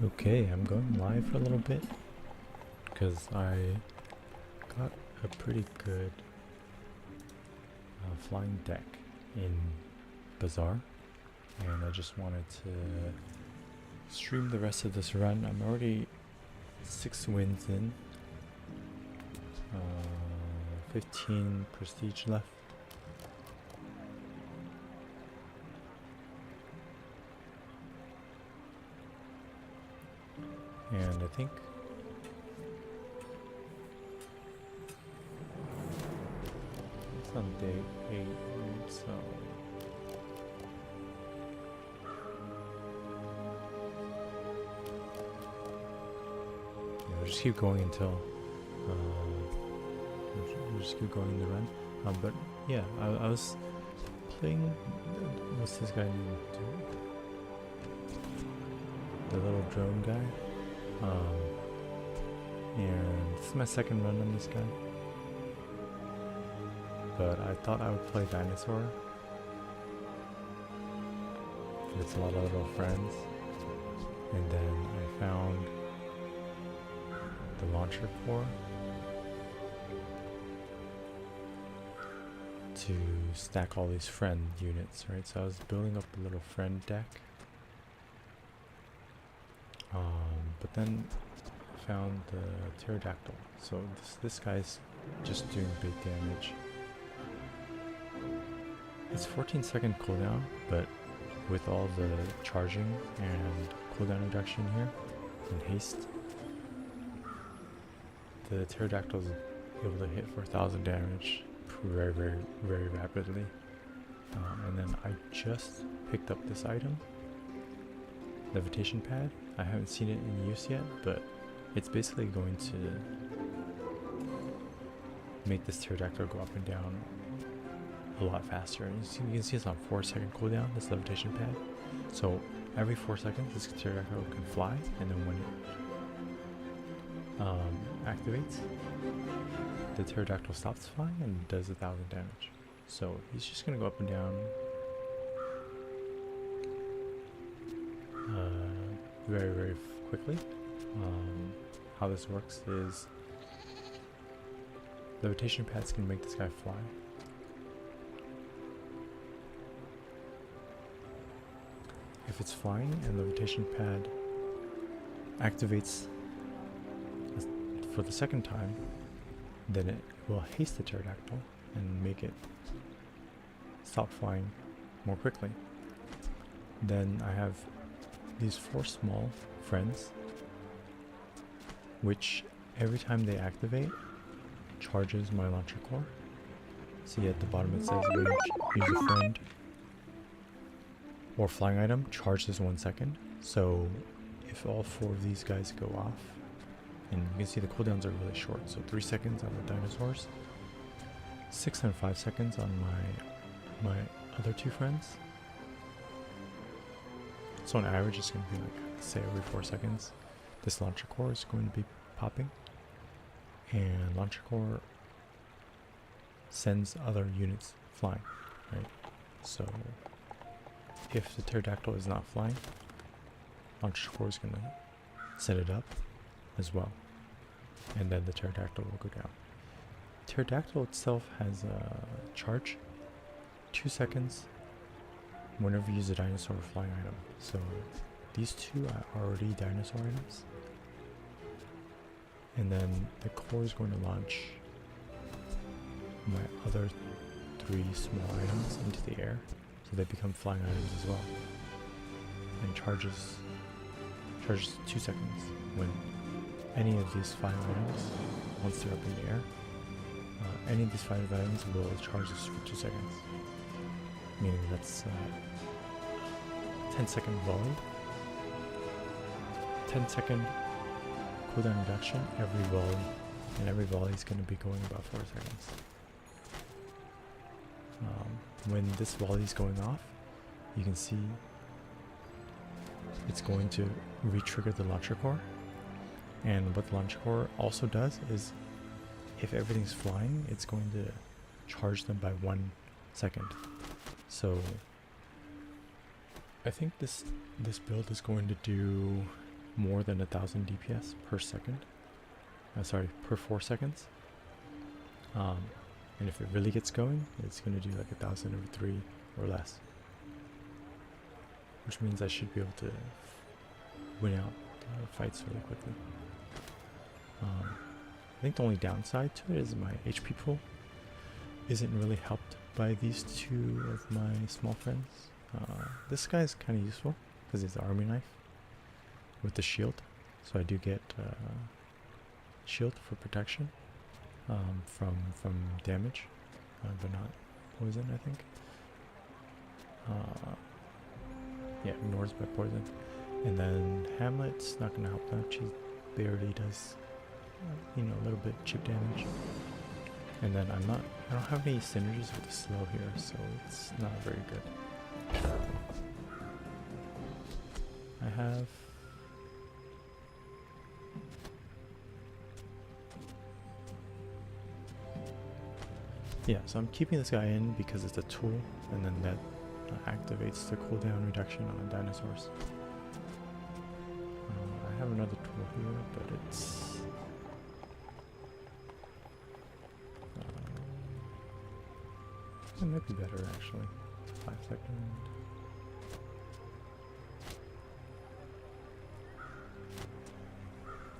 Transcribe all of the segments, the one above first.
Okay, I'm going live for a little bit because I got a pretty good flying deck in Bazaar, and I just wanted to stream the rest of this run. I'm already 6 wins in, 15 prestige left. And I think it's on day 8, so we'll just keep going until we'll just keep going in the run. But yeah, I was playing. What's this guy named? The little drone guy. And this is my second run on this guy, but I thought I would play dinosaur. It's a lot of little friends, and then I found the launcher core to stack all these friend units, right? So I was building up a little friend deck. But then I found the pterodactyl. So this guy's just doing big damage. It's 14-second cooldown, but with all the charging and cooldown reduction here and haste, the pterodactyl is able to hit for 1000 damage very, very, very rapidly. And then I just picked up this item, levitation pad. I haven't seen it in use yet, but it's basically going to make this pterodactyl go up and down a lot faster. And you can see it's on 4-second cooldown, this levitation pad. So every 4 seconds this pterodactyl can fly, and then when it activates, the pterodactyl stops flying and does 1000 damage. So he's just gonna go up and down very, very quickly. How this works is levitation pads can make this guy fly. If it's flying and levitation pad activates for the second time, then it will haste the pterodactyl and make it stop flying more quickly. Then I have these 4 small friends, which every time they activate charges my launcher core. See at the bottom it says use a friend or flying item, charge this 1 second. So if all 4 of these guys go off, and you can see the cooldowns are really short, so 3 seconds on the dinosaurs, 6 and 5 seconds on my other 2 friends. So on average it's going to be like, say, every 4 seconds this launcher core is going to be popping, and launcher core sends other units flying, right? So if the pterodactyl is not flying, launcher core is going to set it up as well, and then the pterodactyl will go down. Pterodactyl itself has a charge 2 seconds whenever you use a dinosaur or flying item. So these 2 are already dinosaur items, and then the core is going to launch my other 3 small items into the air, so they become flying items as well, and charges 2 seconds when any of these 5 items, once they're up in the air, any of these 5 items will charge this for 2 seconds, meaning that's 10-second volley, 10-second cooldown reduction every volley, and every volley is going to be going about 4 seconds. When this volley is going off, you can see it's going to re-trigger the launcher core, and what the launcher core also does is if everything's flying, it's going to charge them by 1 second. So I think this build is going to do more than 1,000 DPS per second. Sorry, per 4 seconds. And if it really gets going, it's going to do like 1,000 over 3 or less. Which means I should be able to win out fights really quickly. I think the only downside to it is my HP pool isn't really helped by these two of my small friends. This guy is kind of useful because he's the army knife with the shield, so I do get shield for protection from damage, but not poison, I think. Yeah, ignores by poison. And then Hamlet's not gonna help much. He barely does, you know, a little bit chip damage. And then I don't have any synergies with the slow here, so it's not very good. I have so I'm keeping this guy in because it's a tool, and then that activates the cooldown reduction on dinosaurs. I have another tool here, but it's it might be better actually. 5 seconds.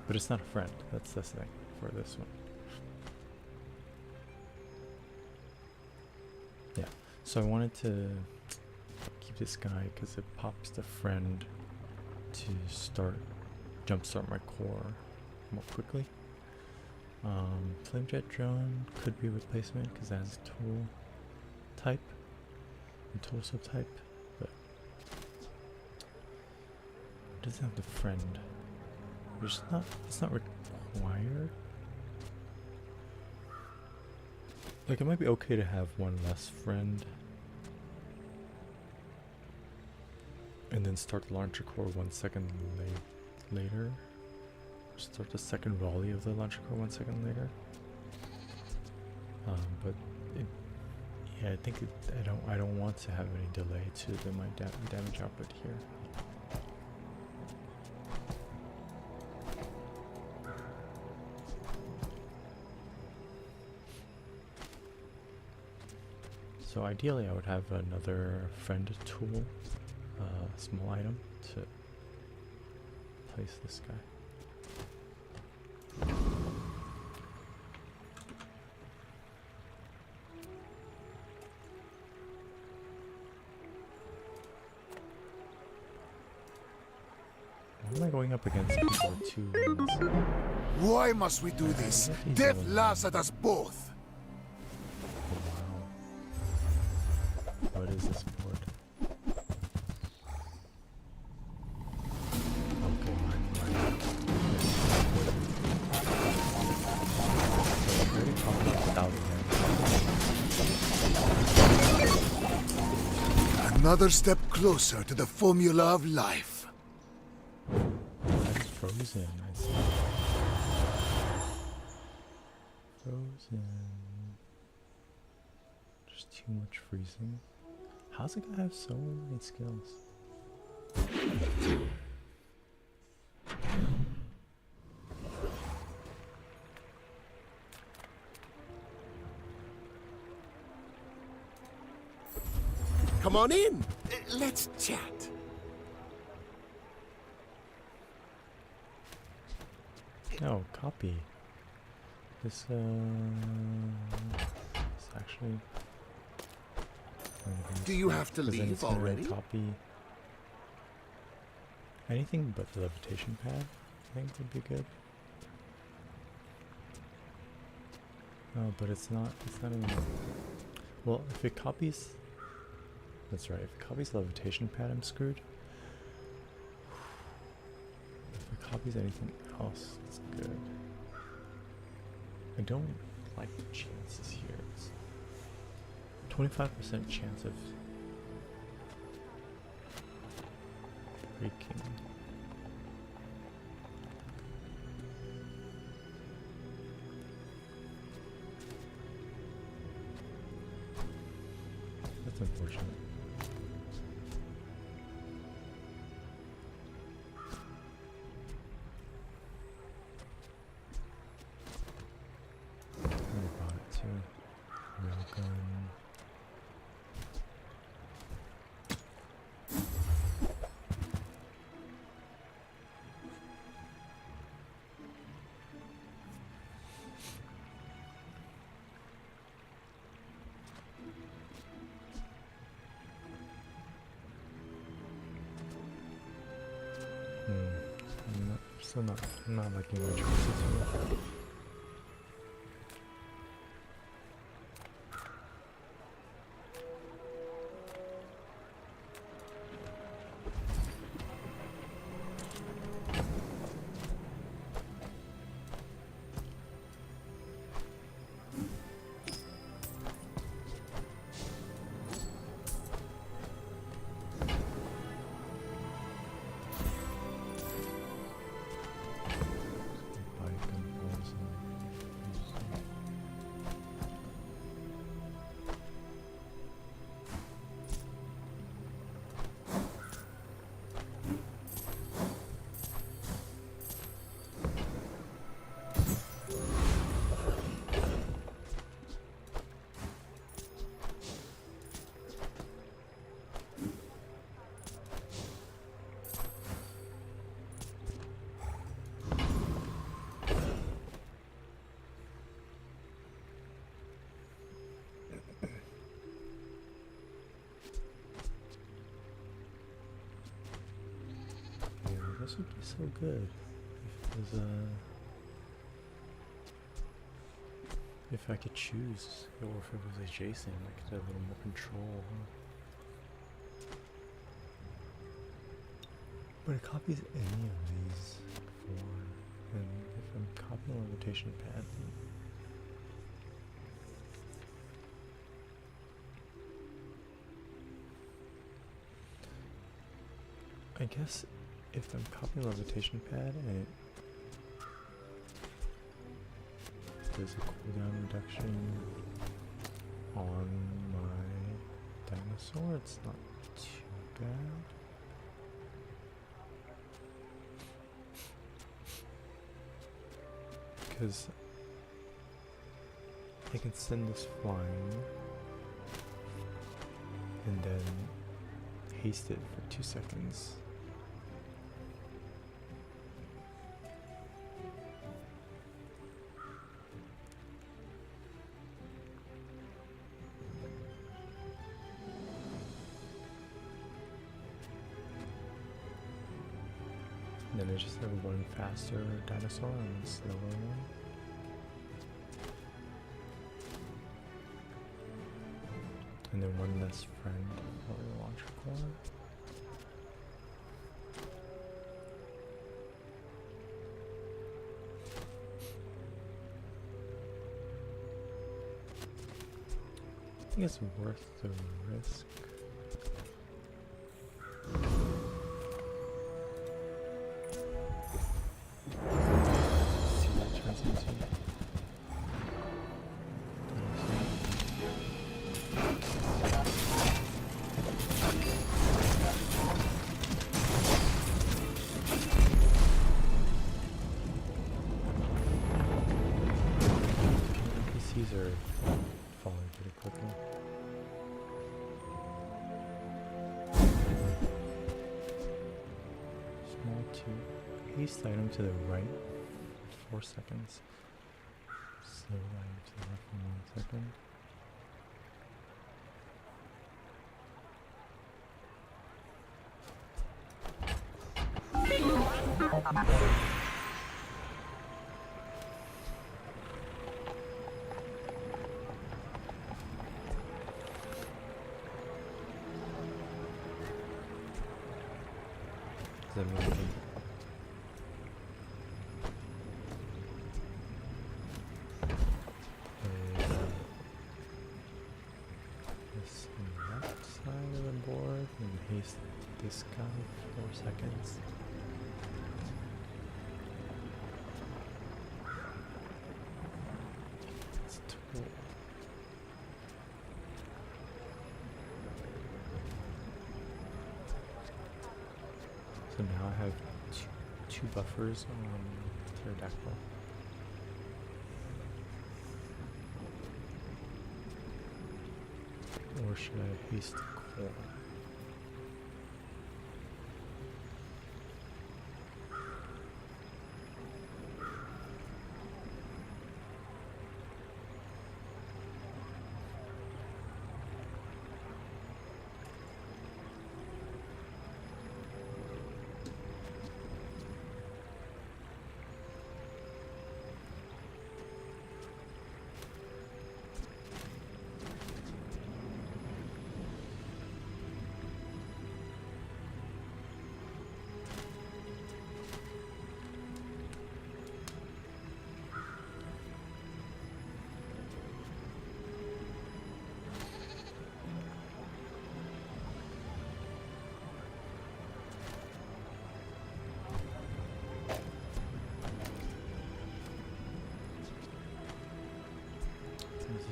But it's not a friend. That's the thing for this one. Yeah. So I wanted to keep this guy because it pops the friend to jumpstart my core more quickly. Flamejet drone could be a replacement because it has tool type and tool subtype, but it doesn't have the friend. It's not required. Like, it might be okay to have one less friend and then start the launcher core 1 second later. Start the second volley of the launcher core 1 second later. But I think I don't want to have any delay to my damage output here. So ideally I would have another friend tool, small item, to place this guy. Why am I going up against people with 2 wings? Why must we do this? Death laughs at us both. What is this board? Okay, mine. Very probably 1,000. Another step closer to the formula of life. That's frozen, I see. Frozen. There's too much freezing. How's it gonna have so many skills? Come on in. Let's chat. No, copy. This actually. Do you have to leave already? Copy anything but the levitation pad, I think would be good. No, but it's not even. Well, if it copies, that's right. If it copies levitation pad, I'm screwed. If it copies anything else, it's good. I don't like the chances here. 25% chance of breaking. That's unfortunate. Still not liking my choices here. This would be so good if it was if I could choose, or if it was adjacent, I could have a little more control. But it copies any of these four, and if I'm copying a rotation pad, I guess if I'm copying a levitation pad and there's a cooldown reduction on my dinosaur, it's not too bad. Because I can send this flying and then haste it for 2 seconds. And then I just have one faster dinosaur and a slower one. And then one less friend for the launcher core. I think it's worth the risk. NPCs are falling pretty quickly. Small 2. Haste item to the right, 4 seconds. Slow item to the left for 1 second. Does that mean I can this on the left side of the board and haste this guy for 4 seconds? It's tool. So now I have two buffers on Pterodactyl. Or should I haste the core?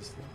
this look?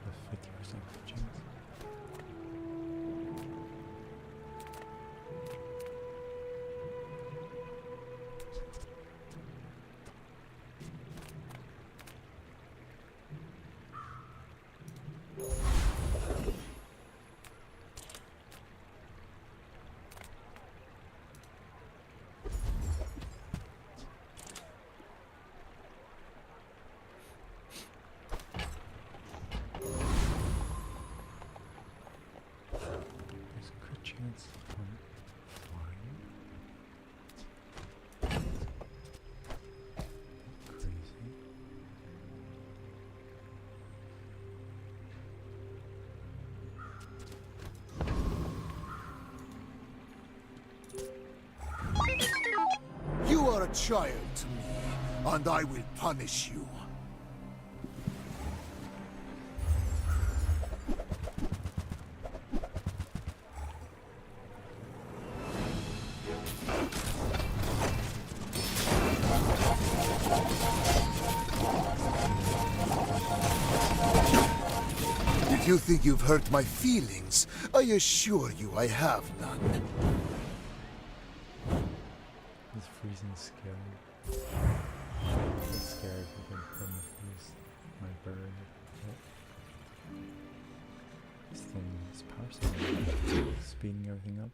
With 50% chance. Chance on flying. Crazy. You are a child to me, and I will punish you. If you think you've hurt my feelings, I assure you I have none. It's freezing scary. It's scary if you can perma-freeze my bird. This thing is power supply, speeding everything up.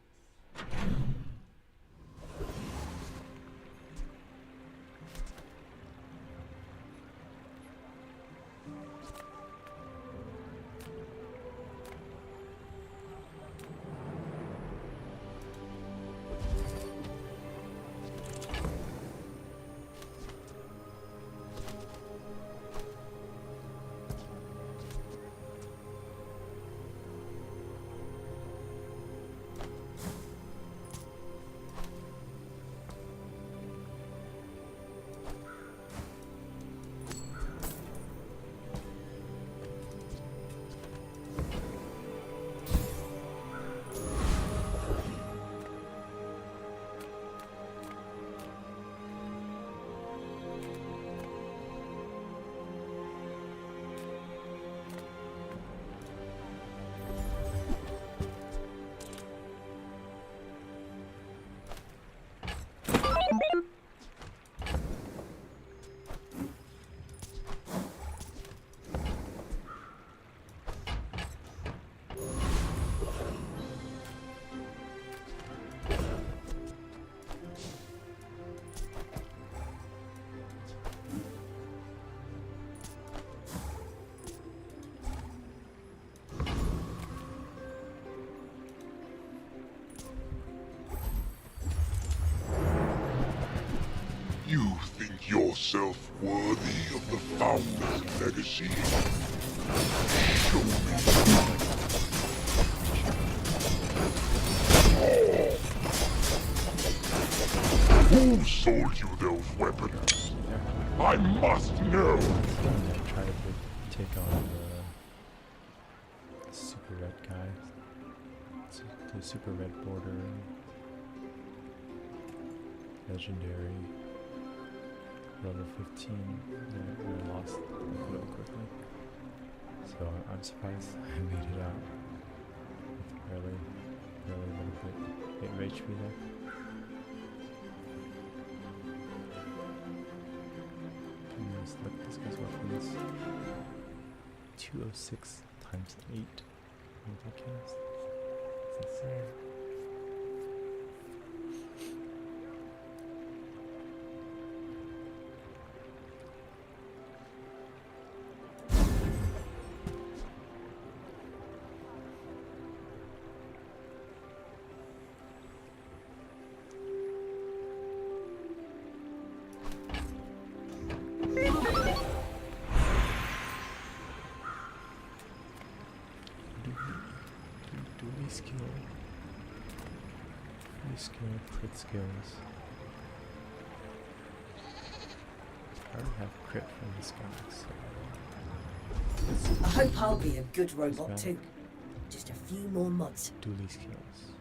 yourself worthy of the Founder's legacy? Show me. Who sold you those weapons? I must know! I'm gonna try to take on the super red guy. The super red border. Legendary. Level 15. Yeah, we lost real quickly. So I'm surprised I made it out. With barely a little bit of HP there. Let's look at this guy's weapons. 206 times 8 multicast. That's insane. Crit skills. I already have crit from this guy, so I hope I'll be a good robot too. Just a few more mods. dually skills.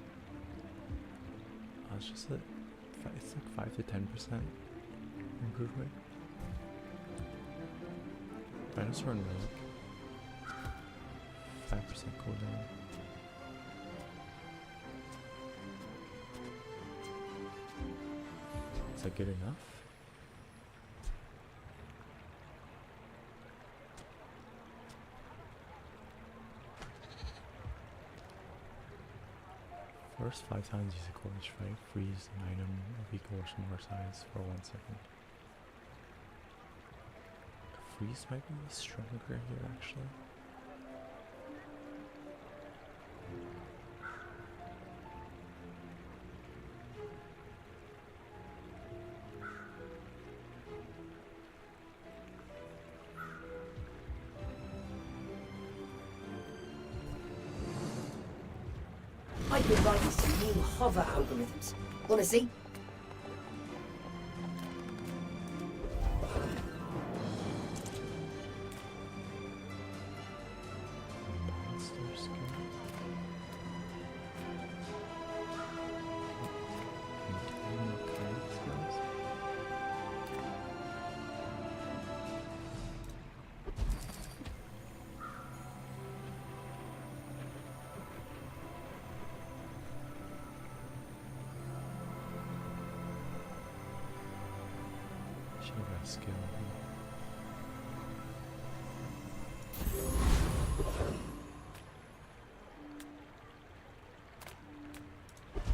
It's just a, it's like 5 to 10% improvement. Dinosaur and relic. 5% cooldown. Is that good enough? First 5 times use a courage fight, freeze an item of equal or smaller size for 1 second. Freeze might be stronger here actually. I've been writing some new hover algorithms. Wanna see? Monster skill. Maintaining mechanic skills. Should have got skill.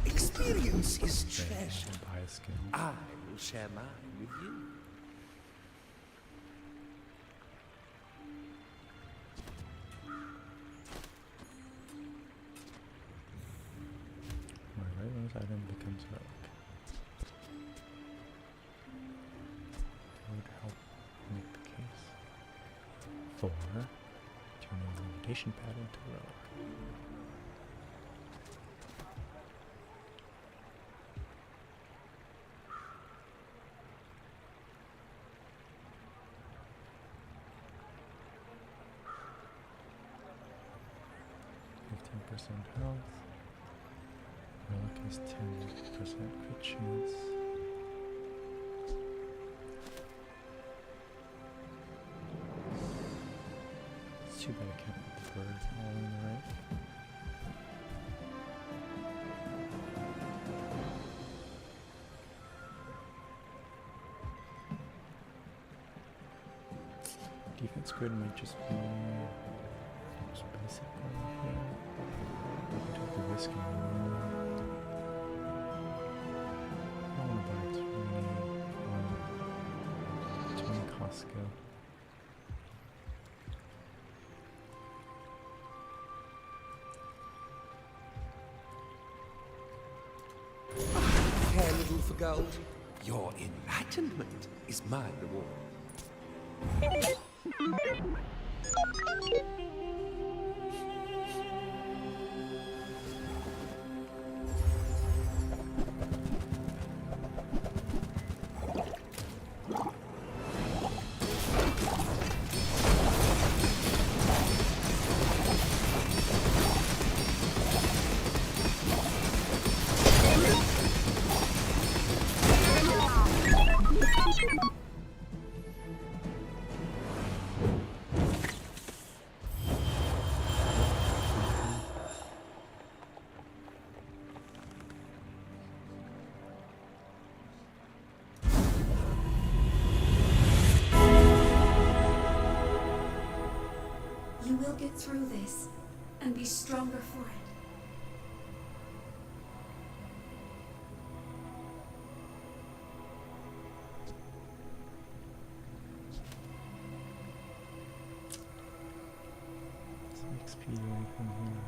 Experience is Then treasure. I'll buy a skill. I will share mine with you. My right mouse item becomes relic. That would help make the case. 4. Turning the levitation pad into relic. Percent health. Relic is 10% crit chance. It's too bad I can't put the bird all in the right. Defense grid might just be just basic one here. Take the risk and roll. I want about 20 cost skill. Care little for gold. Your enlightenment is my reward. You will get through this and be stronger for it. Some XP or anything here.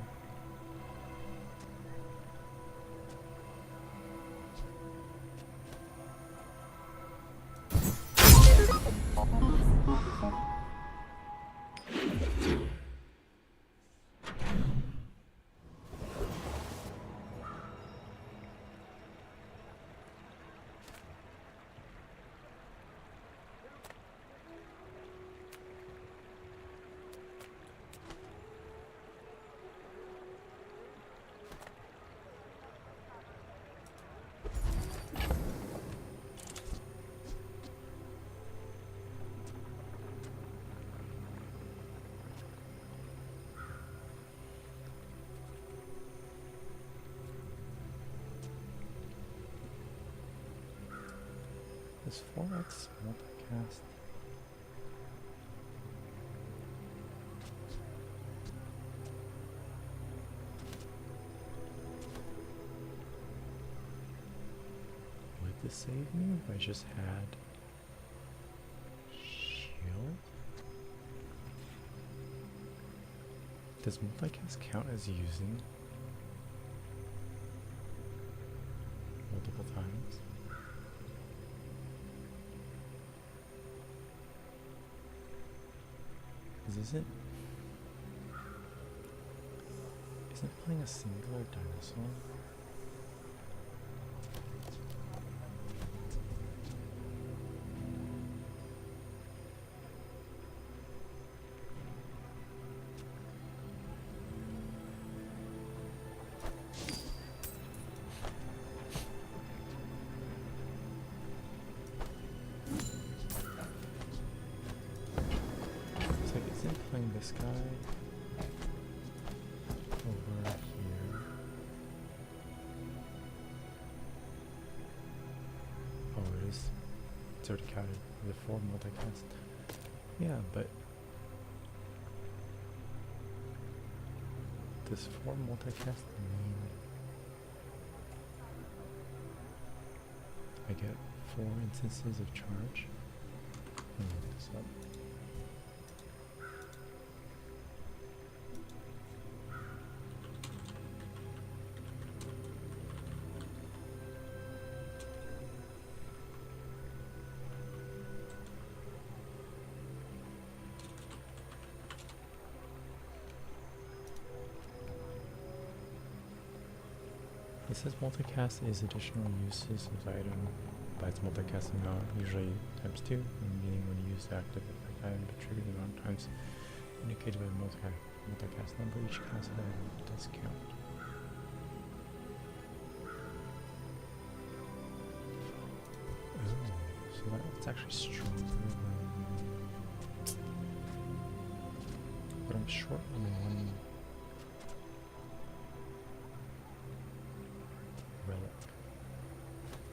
Is 4x multicast? Would this save me if I just had shield? Does multicast count as using multiple times? Isn't playing a singular dinosaur? Playing this guy over here. Oh, it is. It's already counted. The 4 multicast. Yeah, but does 4 multicast mean I get 4 instances of charge? Let me look this up. It says multicast is additional uses of the item by its multicast amount, usually ×2, meaning when you use the active effect item to trigger the amount of times indicated by the multicast number, each cast item does count. Oh, so that's actually stronger than... But I'm short on one relic.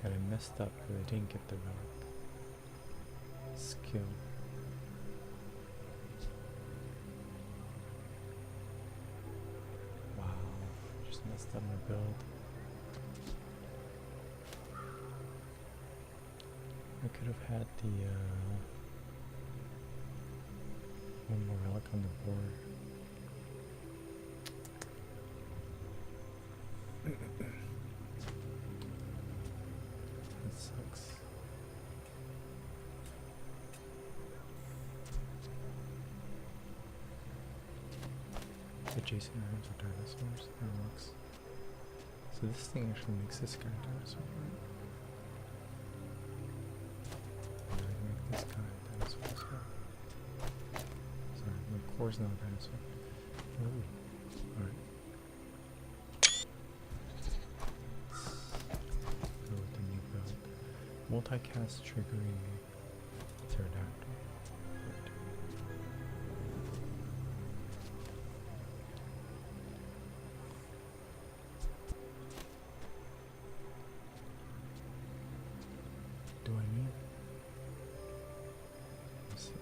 And I messed up because I didn't get the relic. Skill. Wow, just messed up my build. I could have had the one more relic on the board. That sucks. adjacent items are dinosaurs. That looks. So this thing actually makes this guy a dinosaur, right? Yeah, I can make this guy a dinosaur as well. Sorry, my core's not a dinosaur. Ooh. Alright. Go with the new build. Multicast triggering pterodactyl. Right. Do I need? Let's see.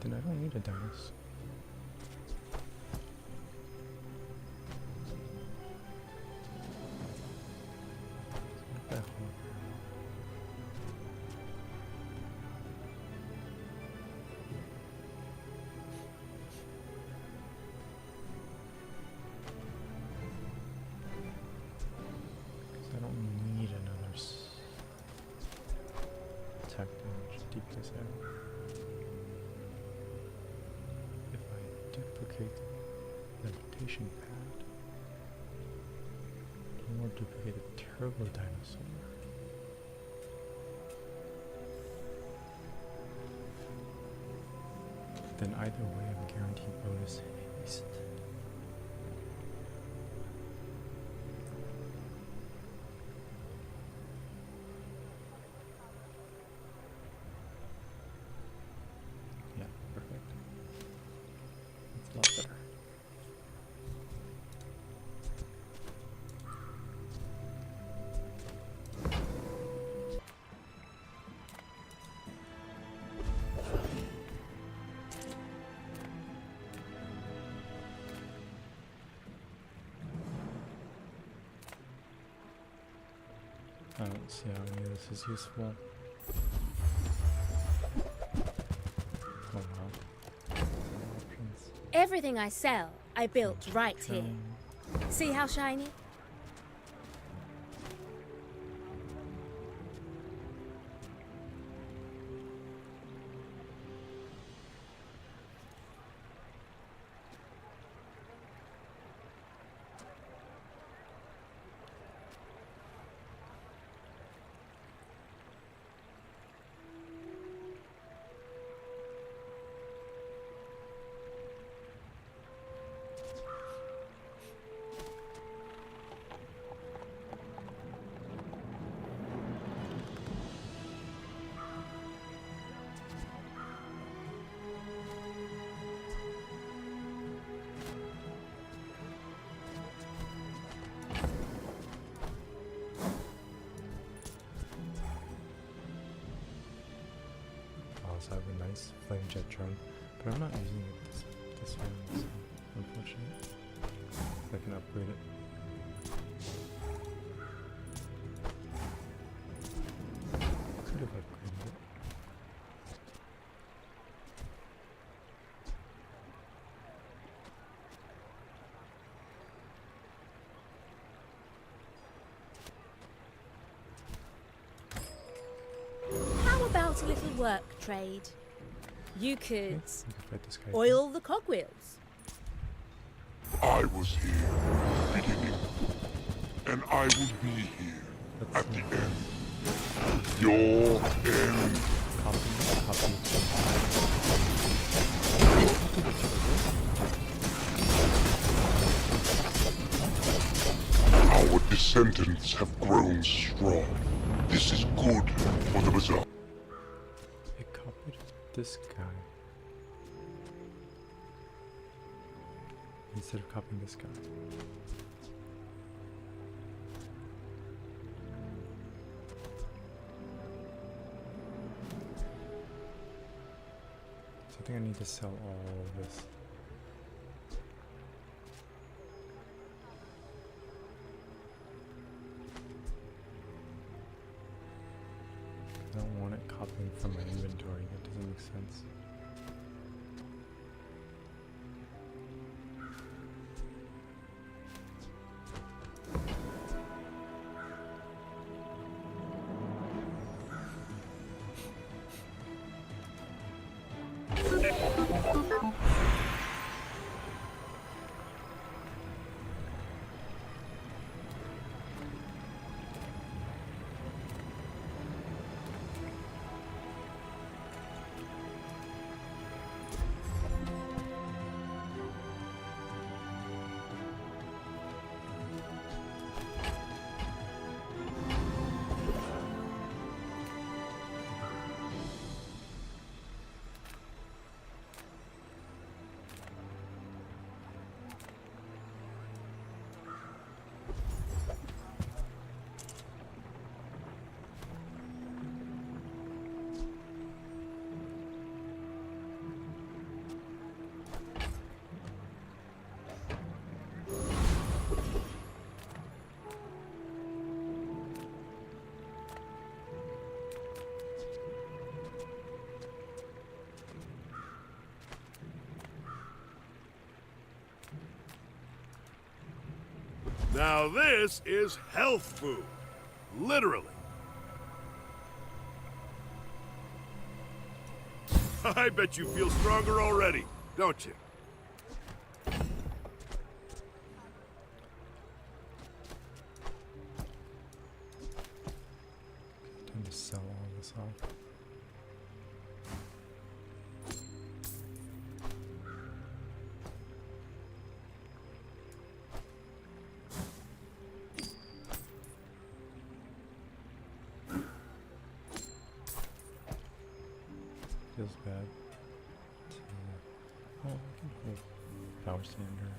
Then I don't need a dinosaur. What the hell? Because I don't need another attack damage to deep this out. If I duplicate the rotation pad, or duplicate a turbo dinosaur. Then either way I'm guaranteed bonus haste. Yeah, perfect. That's a lot better. I don't see how any of this is useful. Oh wow. Options. Everything I sell, I built right here. See how shiny? Also have a nice flame jet drone, but I'm not using it this round, so unfortunately. I can upgrade it. Could have upgraded it. How about a little work trade? You could Okay, we can fight this guy. oil the cogwheels. I was here at the beginning, and I will be here at the end. Your end. Copy. Our descendants have grown strong. This is good for the Bazaar. It copied this guy instead of copying this guy. So I think I need to sell all of this. I don't want it copying from my inventory, that doesn't make sense. Now this is health food. Literally. I bet you feel stronger already, don't you? Time to sell all this off. Feels bad. Oh, I can hold power sander.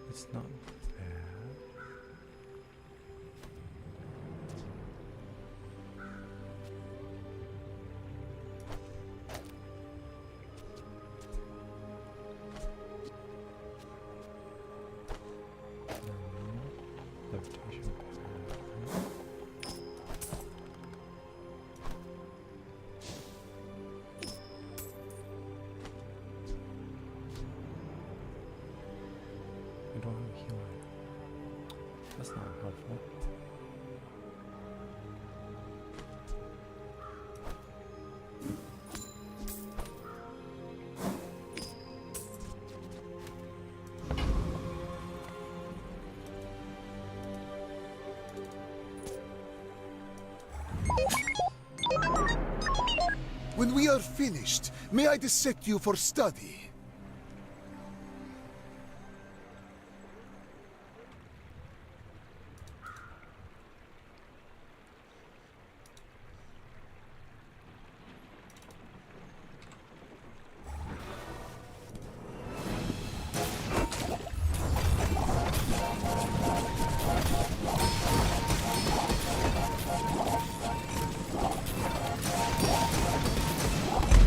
It's not bad. Levitation pad. I don't have a healer. That's not helpful. When we are finished, may I dissect you for study?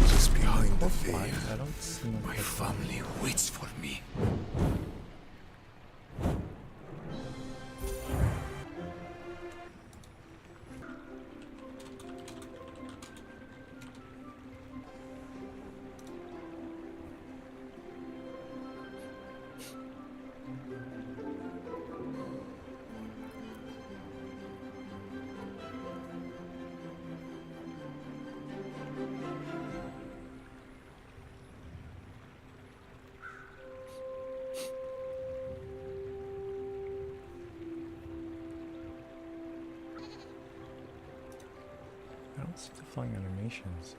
Just behind the veil, I don't see my family waits for me. I don't see the flying animation, so